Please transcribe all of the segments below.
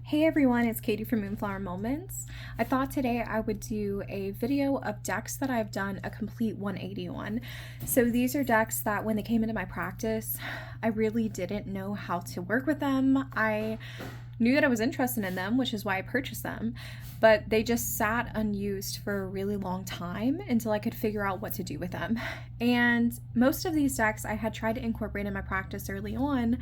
Hey everyone, it's Katie from Moonflower Moments. I thought today I would do a video of decks that I've done a complete 180 on. So these are decks that when they came into my practice, I really didn't know how to work with them. I knew that I was interested in them, which is why I purchased them, but they just sat unused for a really long time until I could figure out what to do with them. And most of these decks I had tried to incorporate in my practice early on,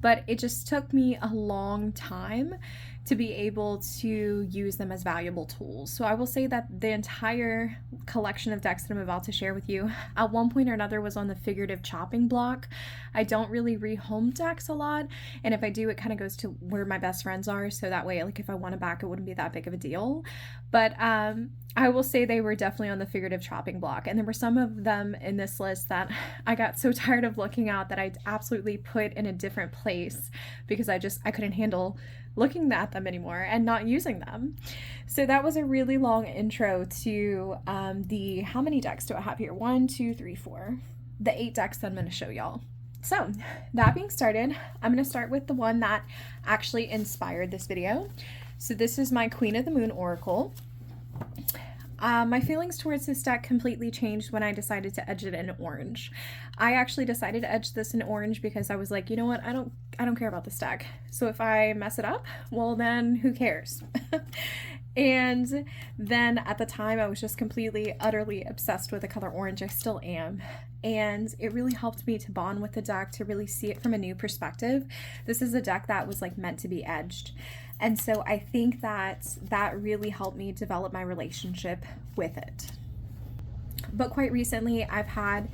but it just took me a long time to be able to use them as valuable tools. So I will say that the entire collection of decks that I'm about to share with you at one point or another was on the figurative chopping block. I don't really rehome decks a lot, and if I do, it kind of goes to where my best friends are, so that way, like, if I want it back, it wouldn't be that big of a deal. But I will say they were definitely on the figurative chopping block, and there were some of them in this list that I got so tired of looking at that I absolutely put in a different place because I couldn't handle looking at them anymore and not using them. So that was a really long intro to how many decks do I have here? 1, 2, 3, 4. The 8 decks that I'm going to show y'all. So that being started, I'm going to start with the one that actually inspired this video. So this is my Queen of the Moon Oracle. My feelings towards this deck completely changed when I decided to edge it in orange. I actually decided to edge this in orange because I was like, you know what, I don't care about this deck. So if I mess it up, well then who cares? And then at the time I was just completely, utterly obsessed with the color orange. I still am. And it really helped me to bond with the deck, to really see it from a new perspective. This is a deck that was like meant to be edged. And so I think that really helped me develop my relationship with it. But quite recently, I've had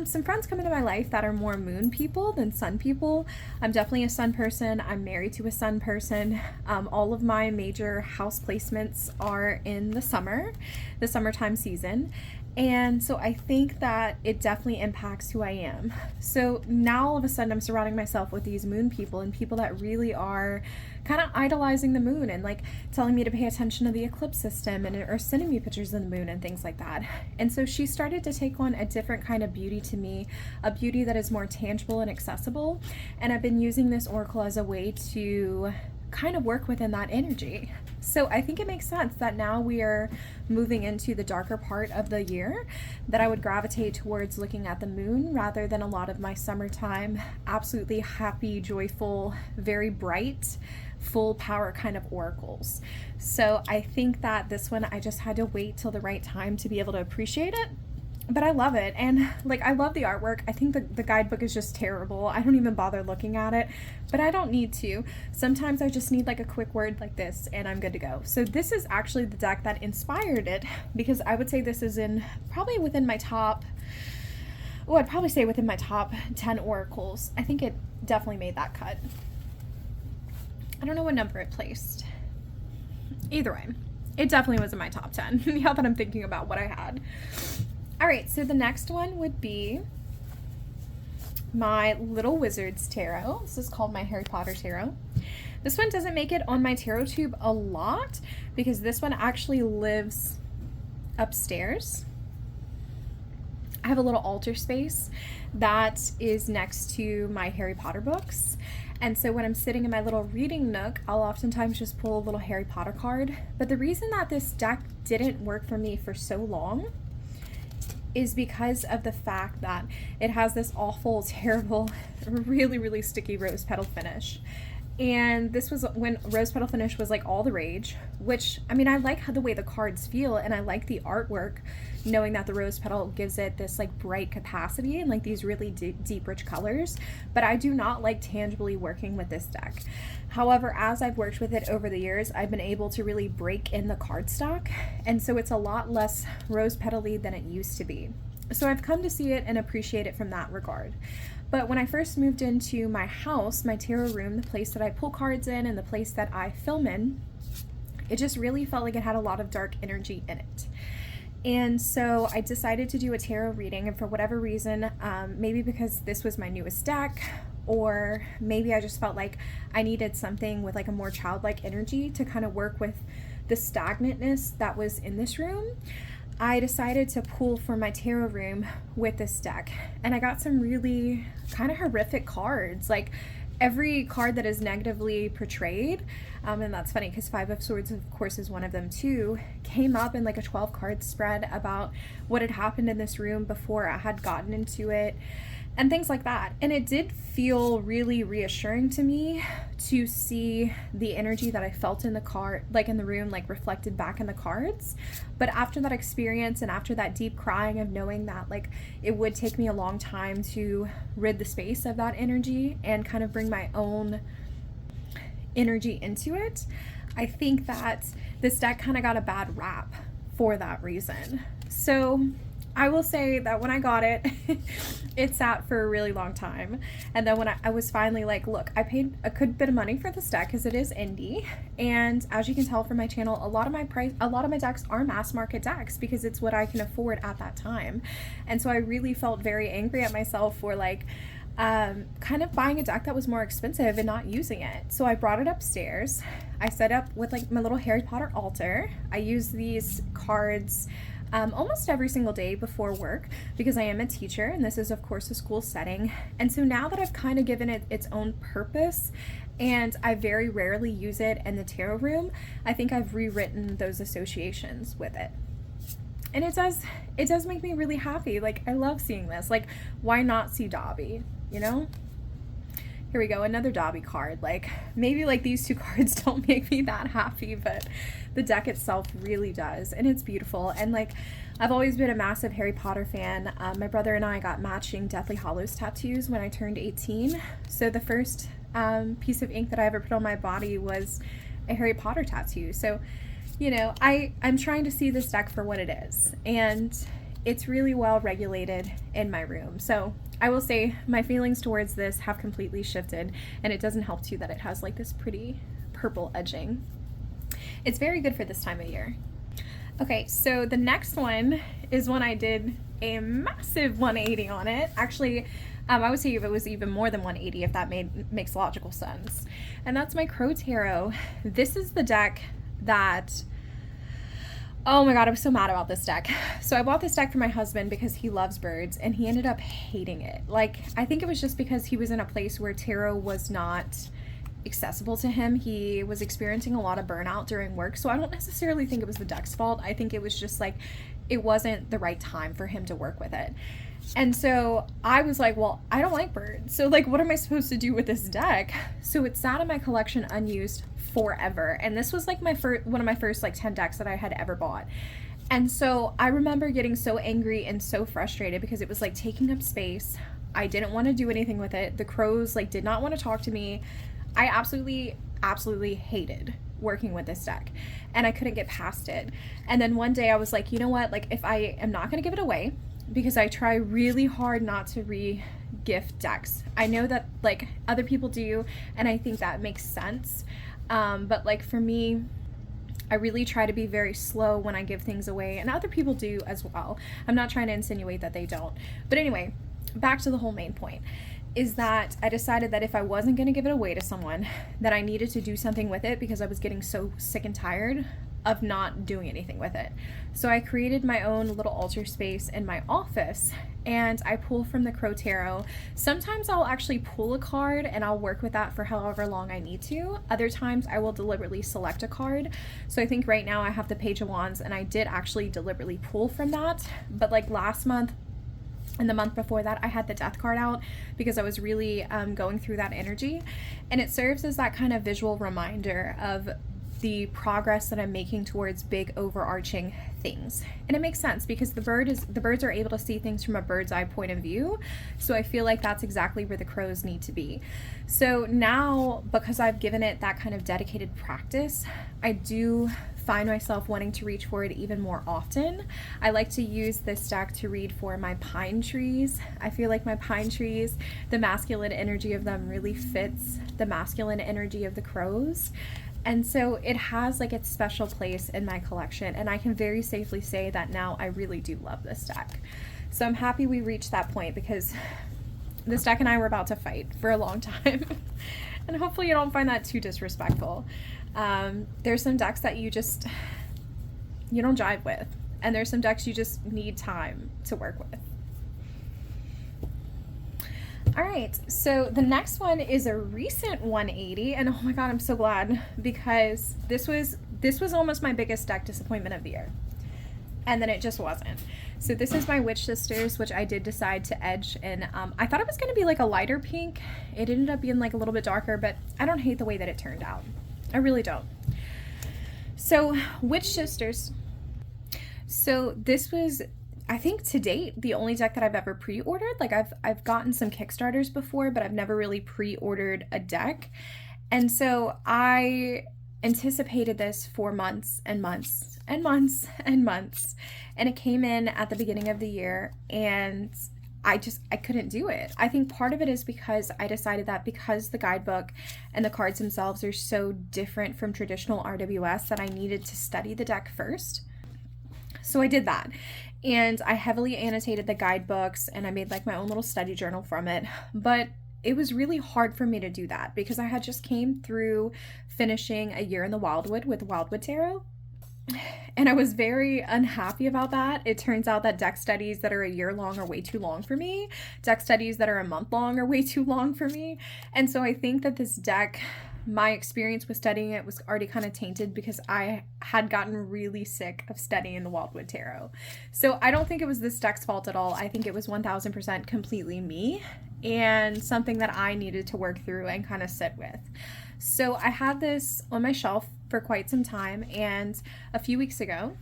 some friends come into my life that are more moon people than sun people. I'm definitely a sun person. I'm married to a sun person. All of my major house placements are in the summertime season. And so I think that it definitely impacts who I am. So now all of a sudden I'm surrounding myself with these moon people and people that really are kind of idolizing the moon and like telling me to pay attention to the eclipse system and or sending me pictures of the moon and things like that. And so she started to take on a different kind of beauty to me, a beauty that is more tangible and accessible. And I've been using this oracle as a way to kind of work within that energy. So I think it makes sense that now we are moving into the darker part of the year that I would gravitate towards looking at the moon rather than a lot of my summertime, absolutely happy, joyful, very bright, full power kind of oracles. So I think that this one, I just had to wait till the right time to be able to appreciate it. But I love it, and like I love the artwork. I think the guidebook is just terrible. I don't even bother looking at it, but I don't need to. Sometimes I just need like a quick word like this and I'm good to go. So this is actually the deck that inspired it, because I would say this is probably within my top, I'd probably say within my top 10 oracles. I think it definitely made that cut. I don't know what number it placed. Either way, it definitely was in my top 10 now that I'm thinking about what I had. All right, so the next one would be my Little Wizards Tarot. This is called my Harry Potter Tarot. This one doesn't make it on my tarot tube a lot because this one actually lives upstairs. I have a little altar space that is next to my Harry Potter books. And so when I'm sitting in my little reading nook, I'll oftentimes just pull a little Harry Potter card. But the reason that this deck didn't work for me for so long is because of the fact that it has this awful, terrible, really, really sticky rose petal finish. And this was when rose petal finish was like all the rage, which, I mean, I like how the way the cards feel and I like the artwork, knowing that the rose petal gives it this like bright capacity and like these really deep, rich colors, but I do not like tangibly working with this deck. However, as I've worked with it over the years, I've been able to really break in the cardstock, and so it's a lot less rose petal-y than it used to be. So I've come to see it and appreciate it from that regard. But when I first moved into my house, my tarot room, the place that I pull cards in and the place that I film in, it just really felt like it had a lot of dark energy in it. And so I decided to do a tarot reading, and for whatever reason, maybe because this was my newest deck, or maybe I just felt like I needed something with like a more childlike energy to kind of work with the stagnantness that was in this room, I decided to pull for my tarot room with this deck, and I got some really kind of horrific cards. Like, every card that is negatively portrayed, and that's funny because Five of Swords, of course, is one of them too, came up in like a 12 card spread about what had happened in this room before I had gotten into it and things like that. And it did feel really reassuring to me to see the energy that I felt in the card, like in the room, like reflected back in the cards. But after that experience and after that deep crying of knowing that like it would take me a long time to rid the space of that energy and kind of bring my own energy into it, I think that this deck kind of got a bad rap for that reason. So I will say that when I got it, it sat for a really long time. And then when I was finally like, look, I paid a good bit of money for this deck because it is indie. And as you can tell from my channel, a lot of my decks are mass market decks because it's what I can afford at that time. And so I really felt very angry at myself for like, kind of buying a deck that was more expensive and not using it. So I brought it upstairs. I set up with like my little Harry Potter altar. I use these cards almost every single day before work because I am a teacher and this is of course a school setting. And so now that I've kind of given it its own purpose and I very rarely use it in the tarot room, I think I've rewritten those associations with it. And it does make me really happy. Like I love seeing this. Like why not see Dobby, you know? Here we go, another Dobby card. Like maybe like these two cards don't make me that happy, but the deck itself really does, and it's beautiful. And like I've always been a massive Harry Potter fan. My brother and I got matching Deathly Hallows tattoos when I turned 18. So the first piece of ink that I ever put on my body was a Harry Potter tattoo. So, you know, I'm trying to see this deck for what it is, and it's really well regulated in my room. So I will say my feelings towards this have completely shifted, and it doesn't help too that it has like this pretty purple edging. It's very good for this time of year. Okay, so the next one is one I did a massive 180 on it. Actually, I would say if it was even more than 180 if that makes logical sense. And that's my Crow Tarot. This is the deck that, oh my god, I was so mad about this deck. So I bought this deck for my husband because he loves birds and he ended up hating it. Like, I think it was just because he was in a place where tarot was not accessible to him. He was experiencing a lot of burnout during work. So I don't necessarily think it was the deck's fault. I think it was just like, it wasn't the right time for him to work with it. And so I was like, well, I don't like birds. So like, what am I supposed to do with this deck? So it sat in my collection unused forever. And this was like one of my first like 10 decks that I had ever bought. And so I remember getting so angry and so frustrated because it was like taking up space. I didn't want to do anything with it. The crows like did not want to talk to me. I absolutely hated working with this deck and I couldn't get past it. And then one day I was like, you know what? Like if I am not going to give it away, because I try really hard not to re-gift decks. I know that like other people do, and I think that makes sense. But like for me, I really try to be very slow when I give things away, and other people do as well. I'm not trying to insinuate that they don't. But anyway, back to the whole main point is that I decided that if I wasn't going to give it away to someone, that I needed to do something with it because I was getting so sick and tired of not doing anything with it. So I created my own little altar space in my office and I pull from the Crow Tarot. Sometimes I'll actually pull a card and I'll work with that for however long I need to. Other times I will deliberately select a card. So I think right now I have the Page of Wands and I did actually deliberately pull from that. But like last month and the month before that, I had the Death card out because I was really going through that energy. And it serves as that kind of visual reminder of the progress that I'm making towards big overarching things. And it makes sense because the birds are able to see things from a bird's eye point of view. So I feel like that's exactly where the crows need to be. So now, because I've given it that kind of dedicated practice, I do find myself wanting to reach for it even more often. I like to use this deck to read for my pine trees. I feel like my pine trees, the masculine energy of them really fits the masculine energy of the crows. And so it has like its special place in my collection, and I can very safely say that now I really do love this deck. So I'm happy we reached that point because this deck and I were about to fight for a long time. And hopefully you don't find that too disrespectful. There's some decks that you don't jive with, and there's some decks you just need time to work with. All right, so the next one is a recent 180, and oh my god, I'm so glad, because this was almost my biggest deck disappointment of the year, and then it just wasn't. So this is my Witch Sisters, which I did decide to edge in. I thought it was going to be like a lighter pink. It ended up being like a little bit darker, but I don't hate the way that it turned out. I really don't. So Witch Sisters. So this was, I think to date, the only deck that I've ever pre-ordered. Like I've gotten some Kickstarters before, but I've never really pre-ordered a deck. And so I anticipated this for months and months and months and months. And it came in at the beginning of the year, and I couldn't do it. I think part of it is because I decided that because the guidebook and the cards themselves are so different from traditional RWS, that I needed to study the deck first. So I did that, and I heavily annotated the guidebooks, and I made like my own little study journal from it. But it was really hard for me to do that because I had just came through finishing a year in the Wildwood with Wildwood Tarot, and I was very unhappy about that. It turns out that deck studies that are a year long are way too long for me. Deck studies that are a month long are way too long for me. And so I think that this deck, my experience with studying it was already kind of tainted because I had gotten really sick of studying the Wildwood Tarot. So I don't think it was this deck's fault at all. I think it was 1000% completely me and something that I needed to work through and kind of sit with. So I had this on my shelf for quite some time, and a few weeks ago,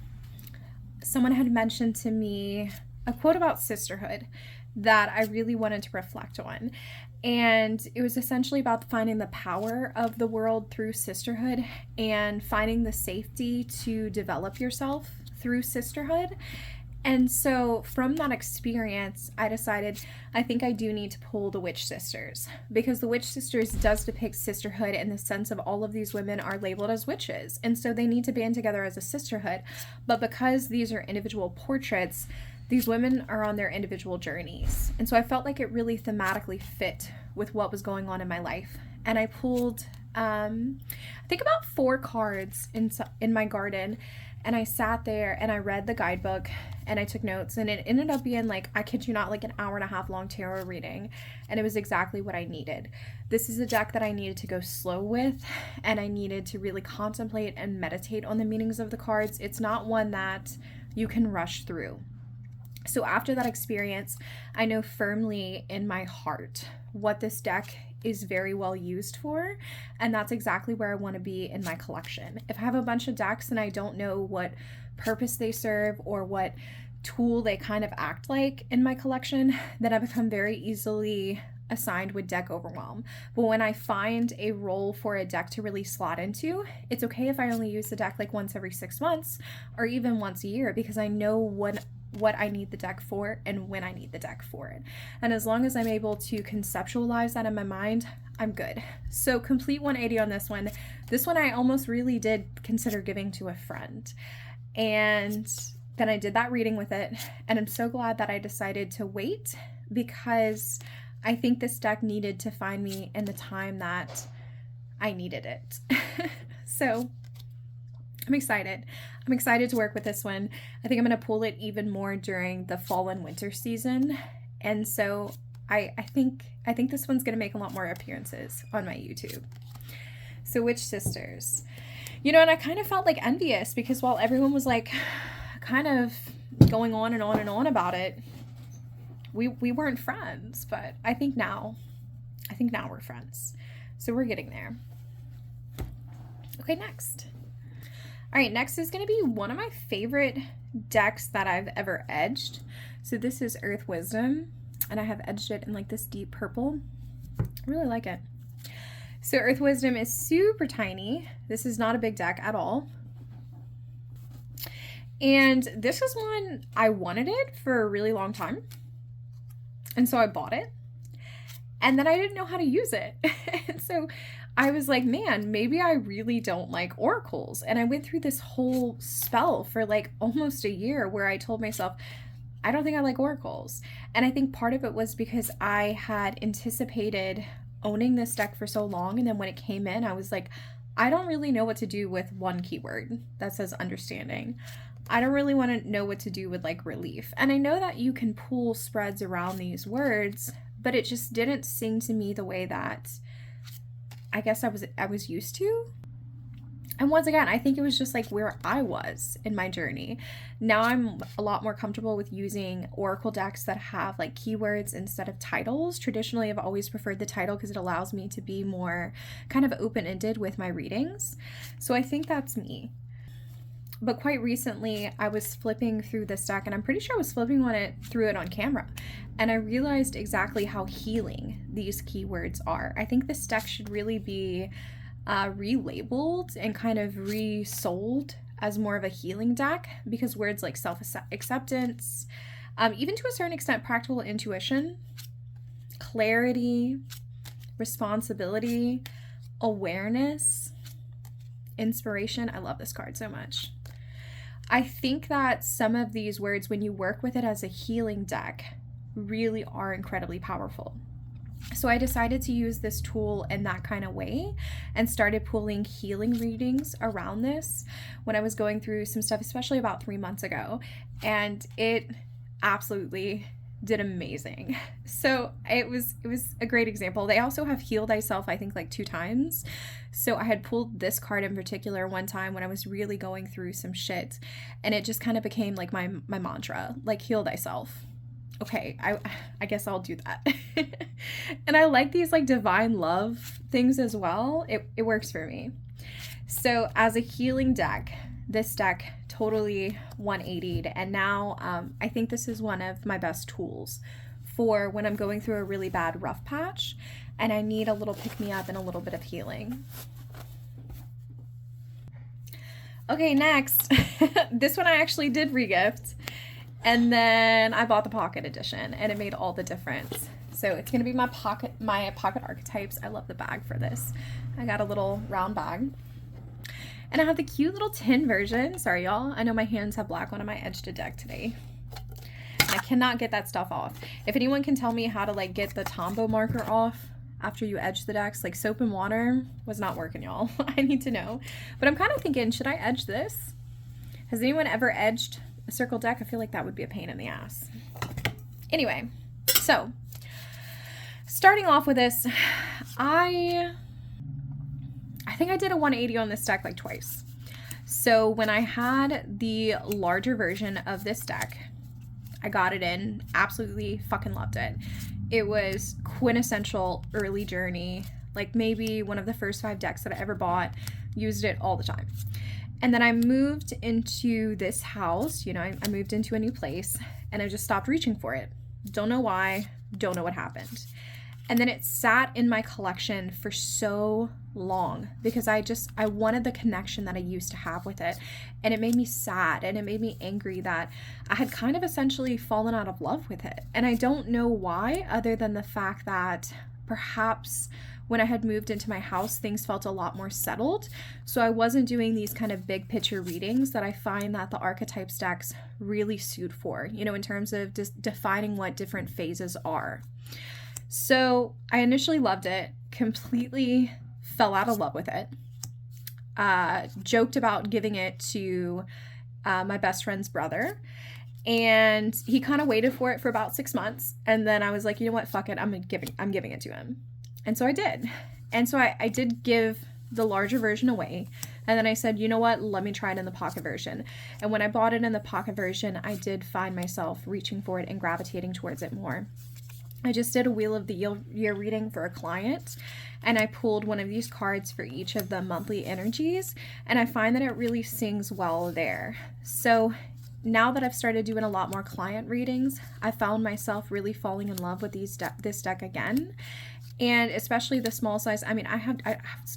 someone had mentioned to me a quote about sisterhood that I really wanted to reflect on. And it was essentially about finding the power of the world through sisterhood and finding the safety to develop yourself through sisterhood. And so from that experience, I decided I think I do need to pull the Witch Sisters, because the Witch Sisters does depict sisterhood in the sense of all of these women are labeled as witches. And so they need to band together as a sisterhood. But because these are individual portraits, these women are on their individual journeys. And so I felt like it really thematically fit with what was going on in my life. And I pulled, I think about 4 cards in my garden. And I sat there and I read the guidebook and I took notes, and it ended up being like, I kid you not, like an hour-and-a-half long tarot reading. And it was exactly what I needed. This is a deck that I needed to go slow with, and I needed to really contemplate and meditate on the meanings of the cards. It's not one that you can rush through. So after that experience, I know firmly in my heart what this deck is very well used for, and that's exactly where I want to be in my collection. If I have a bunch of decks and I don't know what purpose they serve or what tool they kind of act like in my collection, then I become very easily assigned with deck overwhelm. But when I find a role for a deck to really slot into, it's okay if I only use the deck like once every 6 months or even once a year, because I know what I need the deck for and when I need the deck for it. And as long as I'm able to conceptualize that in my mind, I'm good. So complete 180 on this one. This one I almost really did consider giving to a friend. And then I did that reading with it. And I'm so glad that I decided to wait, because I think this deck needed to find me in the time that I needed it. So I'm excited. I'm excited to work with this one. I think I'm going to pull it even more during the fall and winter season. And so I think this one's going to make a lot more appearances on my YouTube. So Witch Sisters. You know, and I kind of felt like envious, because while everyone was like kind of going on and on and on about it, we weren't friends. But I think now we're friends. So we're getting there. Okay, next. All right, next is going to be one of my favorite decks that I've ever edged. So this is Earth Wisdom, and I have edged it in like this deep purple. I really like it. So Earth Wisdom is super tiny. This is not a big deck at all. And this is one I wanted it for a really long time. And so I bought it. And then I didn't know how to use it. And so I was like, man, maybe I really don't like oracles. And I went through this whole spell for like almost a year where I told myself, I don't think I like oracles. And I think part of it was because I had anticipated owning this deck for so long. And then when it came in, I was like, I don't really know what to do with one keyword that says understanding. I don't really want to know what to do with like relief. And I know that you can pull spreads around these words, but it just didn't sing to me the way that I guess I was used to. And once again, I think it was just like where I was in my journey. Now I'm a lot more comfortable with using oracle decks that have like keywords instead of titles. Traditionally, I've always preferred the title because it allows me to be more kind of open-ended with my readings. So I think that's me. But quite recently, I was flipping through this deck, and I'm pretty sure I was flipping through it on camera. And I realized exactly how healing these keywords are. I think this deck should really be relabeled and kind of resold as more of a healing deck, because words like self-acceptance, even to a certain extent practical intuition, clarity, responsibility, awareness, inspiration. I love this card so much. I think that some of these words, when you work with it as a healing deck, really are incredibly powerful. So I decided to use this tool in that kind of way and started pulling healing readings around this when I was going through some stuff, especially about 3 months ago. And it absolutely did amazing. So it was a great example. They also have Heal Thyself, I think, like 2 times. So I had pulled this card in particular one time when I was really going through some shit, and it just kind of became like my mantra, like heal thyself. Okay, I guess I'll do that. And I like these like divine love things as well. It works for me. So as a healing deck, this deck totally 180'd, and now I think this is one of my best tools for when I'm going through a really bad rough patch and I need a little pick-me-up and a little bit of healing. Okay, next. This one I actually did regift, and then I bought the pocket edition, and it made all the difference. So it's gonna be my pocket Archetypes. I love the bag for this. I got a little round bag. And I have the cute little tin version. Sorry, y'all. I know my hands have black on my edge to deck today. I cannot get that stuff off. If anyone can tell me how to like get the Tombow marker off after you edge the decks, like soap and water was not working, y'all. I need to know. But I'm kind of thinking, should I edge this? Has anyone ever edged a circle deck? I feel like that would be a pain in the ass. Anyway, so starting off with this, I think I did a 180 on this deck like twice. So when I had the larger version of this deck, I got it in, absolutely fucking loved it. It was quintessential early journey, like maybe one of the first 5 decks that I ever bought, used it all the time. And then I moved into this house, you know, I moved into a new place, and I just stopped reaching for it. Don't know why, don't know what happened. And then it sat in my collection for so long because I wanted the connection that I used to have with it. And it made me sad, and it made me angry that I had kind of essentially fallen out of love with it. And I don't know why, other than the fact that perhaps when I had moved into my house, things felt a lot more settled. So I wasn't doing these kind of big picture readings that I find that the Archetypes decks really suit for, you know, in terms of just defining what different phases are. So I initially loved it, completely fell out of love with it, joked about giving it to my best friend's brother, and he kind of waited for it for about 6 months, and then I was like, you know what, fuck it, I'm giving it to him. And so I did. And so I did give the larger version away, and then I said, you know what, let me try it in the pocket version. And when I bought it in the pocket version, I did find myself reaching for it and gravitating towards it more. I just did a Wheel of the Year reading for a client, and I pulled one of these cards for each of the monthly energies, and I find that it really sings well there. So now that I've started doing a lot more client readings, I found myself really falling in love with this deck again, and especially the small size. I mean, I have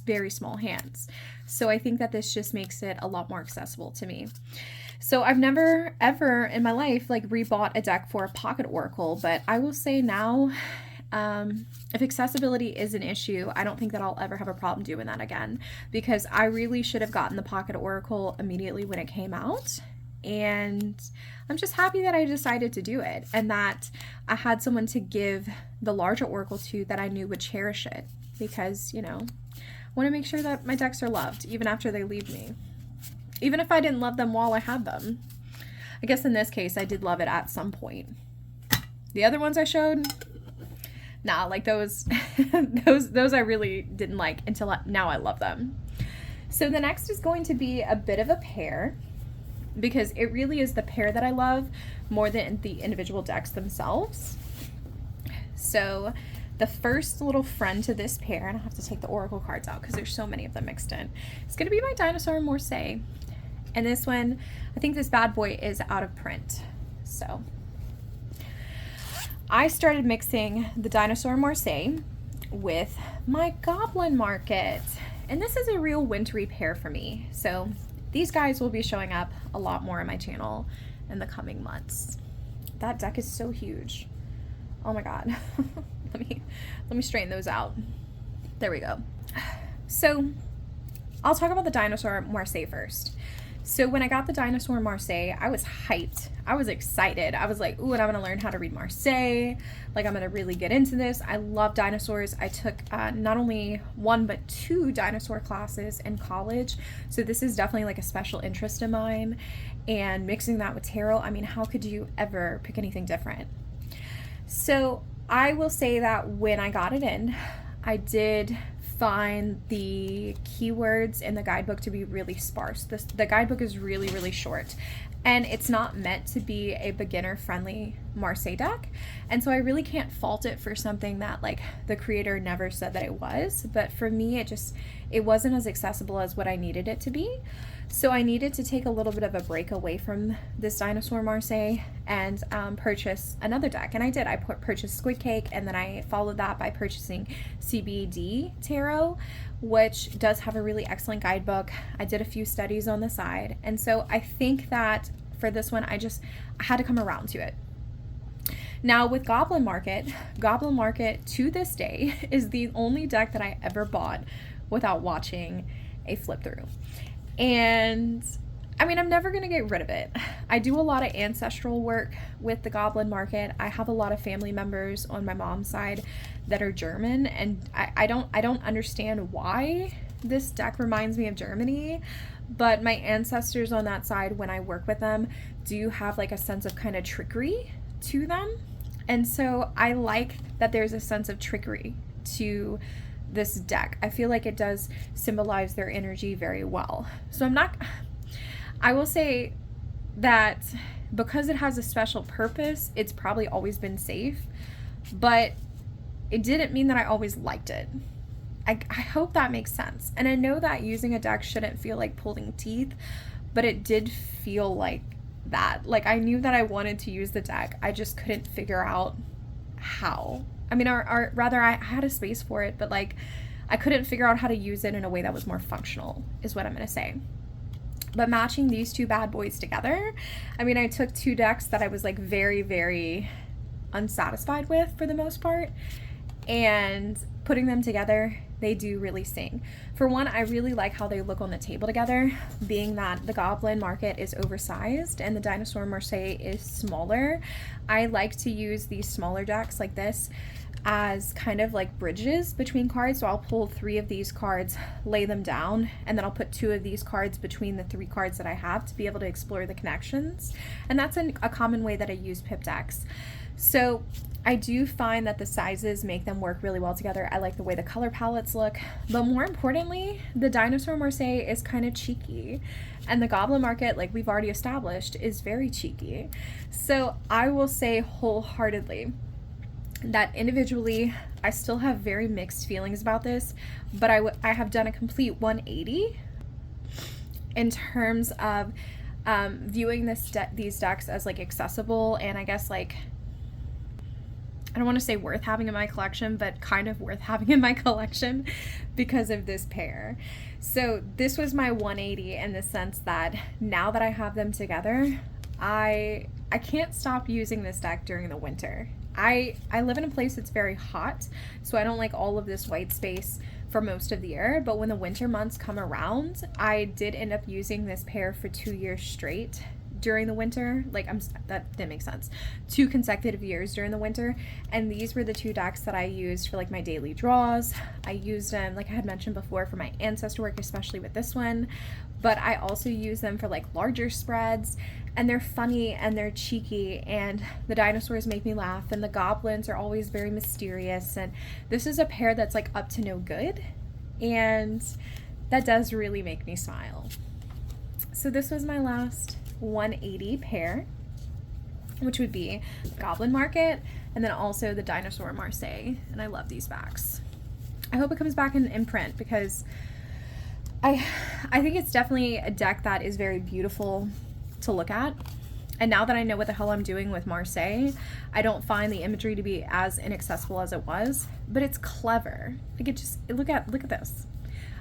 very small hands, so I think that this just makes it a lot more accessible to me. So I've never ever in my life like rebought a deck for a pocket oracle, but I will say now, if accessibility is an issue, I don't think that I'll ever have a problem doing that again, because I really should have gotten the pocket oracle immediately when it came out. And I'm just happy that I decided to do it, and that I had someone to give the larger oracle to that I knew would cherish it, because, you know, I want to make sure that my decks are loved even after they leave me. Even if I didn't love them while I had them. I guess in this case, I did love it at some point. The other ones I showed, Nah, like those, those I really didn't like until now I love them. So the next is going to be a bit of a pair, because it really is the pair that I love more than the individual decks themselves. So the first little friend to this pair, and I have to take the oracle cards out because there's so many of them mixed in, it's going to be my Dinosaur Mariselle. And this one, I think this bad boy is out of print. So I started mixing the Dinosaur Mariselle with my Goblin Market. And this is a real wintry pair for me. So these guys will be showing up a lot more on my channel in the coming months. That deck is so huge. Oh my God. let me straighten those out. There we go. So I'll talk about the Dinosaur Mariselle first. So when I got the Dinosaur Mariselle, I was hyped. I was excited. I was like, ooh, and I'm going to learn how to read Mariselle. Like, I'm going to really get into this. I love dinosaurs. I took not only 1, but 2 dinosaur classes in college. So this is definitely like a special interest of mine. And mixing that with tarot, I mean, how could you ever pick anything different? So I will say that when I got it in, I did find the keywords in the guidebook to be really sparse. The guidebook is really, really short, and it's not meant to be a beginner-friendly Mariselle deck. And so I really can't fault it for something that like the creator never said that it was. But for me, it wasn't as accessible as what I needed it to be. So I needed to take a little bit of a break away from this Dinosaur Mariselle and purchase another deck. And I did. I purchased Squid Cake, and then I followed that by purchasing CBD Tarot, which does have a really excellent guidebook. I did a few studies on the side. And so I think that for this one, I had to come around to it. Now with Goblin Market to this day is the only deck that I ever bought without watching a flip through. And I mean, I'm never going to get rid of it. I do a lot of ancestral work with the Goblin Market. I have a lot of family members on my mom's side that are German, and I don't understand why this deck reminds me of Germany, but my ancestors on that side, when I work with them, do have like a sense of kind of trickery to them. And so I like that there's a sense of trickery to this deck. I feel like it does symbolize their energy very well. So I will say that because it has a special purpose, it's probably always been safe, but it didn't mean that I always liked it. I hope that makes sense. And I know that using a deck shouldn't feel like pulling teeth, but it did feel like that. Like, I knew that I wanted to use the deck. I just couldn't figure out how. I mean, or rather, I had a space for it, but like, I couldn't figure out how to use it in a way that was more functional, is what I'm going to say. But matching these two bad boys together, I mean, I took 2 decks that I was like very, very unsatisfied with for the most part, and putting them together, they do really sing. For one, I really like how they look on the table together, being that the Goblin Market is oversized and the Dinosaur Mariselle is smaller. I like to use these smaller decks like this as kind of like bridges between cards. So I'll pull 3 of these cards, lay them down, and then I'll put 2 of these cards between the 3 cards that I have to be able to explore the connections. And that's a common way that I use pip decks. So I do find that the sizes make them work really well together. I like the way the color palettes look, but more importantly, the Dinosaur Mariselle is kind of cheeky, and the Goblin Market, like we've already established, is very cheeky. So I will say wholeheartedly that individually, I still have very mixed feelings about this, but I have done a complete 180 in terms of viewing these decks as like accessible, and I guess like, I don't want to say worth having in my collection, but kind of worth having in my collection because of this pair. So this was my 180 in the sense that now that I have them together, I can't stop using this deck during the winter. I live in a place that's very hot, so I don't like all of this white space for most of the year, but when the winter months come around, I did end up using this pair for 2 years straight during the winter. Like, that didn't make sense. 2 consecutive years during the winter. And these were the 2 decks that I used for like my daily draws. I used them, like I had mentioned before, for my ancestor work, especially with this one. But I also use them for like larger spreads, and they're funny and they're cheeky, and the dinosaurs make me laugh, and the goblins are always very mysterious, and this is a pair that's like up to no good, and that does really make me smile. So this was my last 180 pair, which would be the Goblin Market and then also the Dinosaurs Mariselle, and I love these backs. I hope it comes back in print, because I think it's definitely a deck that is very beautiful to look at. And now that I know what the hell I'm doing with Mariselle, I don't find the imagery to be as inaccessible as it was, but it's clever. Like, look at this.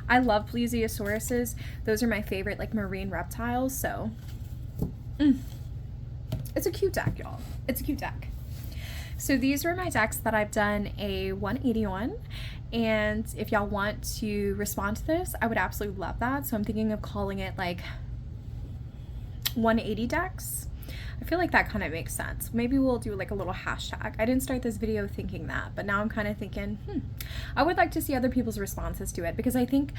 I love plesiosauruses. Those are my favorite like marine reptiles, so it's a cute deck, y'all. It's a cute deck. So these were my decks that I've done a 180 on, and if y'all want to respond to this, I would absolutely love that. So I'm thinking of calling it like 180 decks. I feel like that kind of makes sense. Maybe we'll do like a little hashtag. I didn't start this video thinking that, but now I'm kind of thinking, I would like to see other people's responses to it, because I think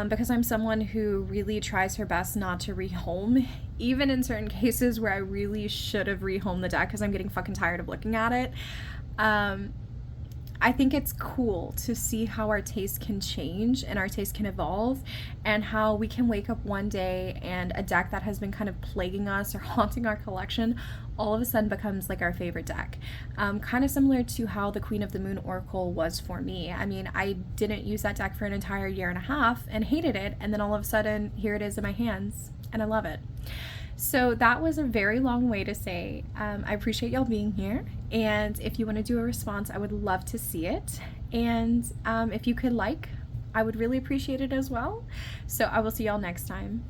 because I'm someone who really tries her best not to rehome, even in certain cases where I really should have rehomed the deck because I'm getting fucking tired of looking at it. I think it's cool to see how our taste can change and our taste can evolve, and how we can wake up one day and a deck that has been kind of plaguing us or haunting our collection all of a sudden becomes like our favorite deck. Kind of similar to how the Queen of the Moon Oracle was for me. I mean, I didn't use that deck for an entire year and a half and hated it, and then all of a sudden here it is in my hands and I love it. So that was a very long way to say I appreciate y'all being here, and if you want to do a response, I would love to see it, and if you could like, I would really appreciate it as well. So I will see y'all next time.